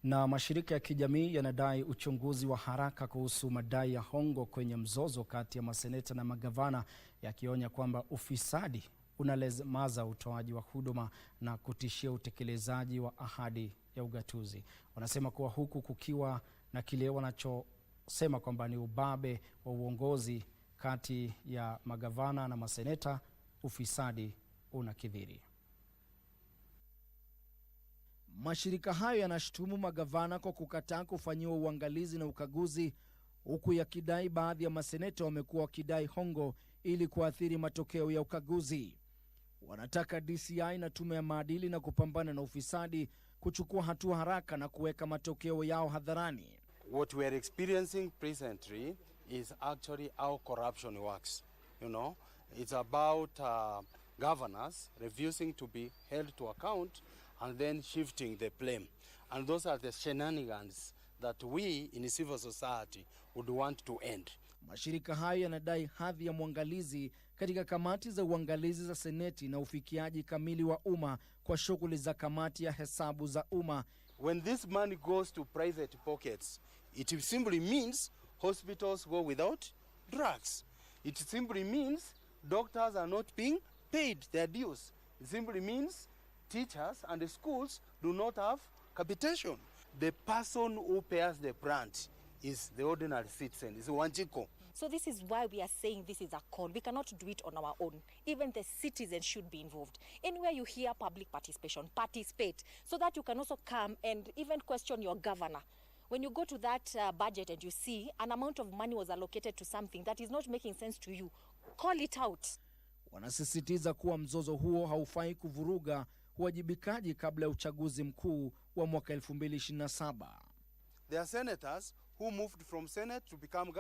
Na mashirika ya kijamii yanadai uchunguzi wa haraka kuhusu madai ya hongo kwenye mzozo kati ya maseneta na magavana, yakionya kwamba ufisadi unalemaza utoaji wa huduma na kutishia utekelezaji wa ahadi ya ugatuzi. Wanasema kuwa huku kukiwa na kile wanachosema kwamba ni ubabe wa uongozi kati ya magavana na maseneta, ufisadi unakithiri. Mashirika hayo yanashutumu magavana kwa kukataa kufanyiwa uangalizi na ukaguzi, huku yakidai baadhi ya maseneta wamekuwa wakidai hongo ili kuathiri matokeo ya ukaguzi. Wanataka DCI na tume ya maadili na kupambana na ufisadi kuchukua hatua haraka na kuweka matokeo yao hadharani. What we are experiencing presently is actually how corruption works. You know, it's about governors refusing to be held to account and then shifting the blame. And those are the shenanigans that we in civil society would want to end. Mashirika hayo yanadai hadhi ya mwangalizi katika kamati za uangalizi za seneti na ufikiaji kamili wa umma kwa shughuli za kamati ya hesabu za umma. When this money goes to private pockets, it simply means hospitals go without drugs. It simply means doctors are not being paid their dues. It simply means teachers and the schools do not have capitation. The person who pays the brunt is the ordinary citizen, is Wanjiko. So this is why we are saying this is a call. We cannot do it on our own. Even the citizens should be involved. Anywhere you hear public participation, participate, so that you can also come and even question your governor. When you go to that budget and you see an amount of money was allocated to something that is not making sense to you, call it out. Wanasisitiza kuwa mzozo huo haufai kuvuruga uwajibikaji kabla ya uchaguzi mkuu wa mwaka 2027. There are senators who moved from Senate to become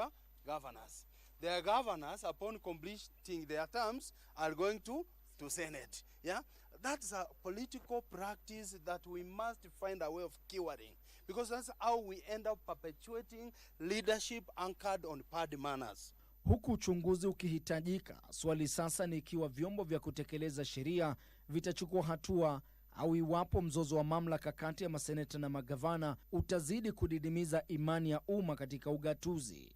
governors. Their governors, upon completing their terms, are going to Senate. Yeah, that's a political practice that we must find a way of curing, because that's how we end up perpetuating leadership anchored on party manners. Huku uchunguzi ukihitajika, swali sasa ni ikiwa vyombo vya kutekeleza sheria vitachukua hatua au iwapo mzozo wa mamlaka kati ya maseneta na magavana utazidi kudidimiza imani ya umma katika ugatuzi.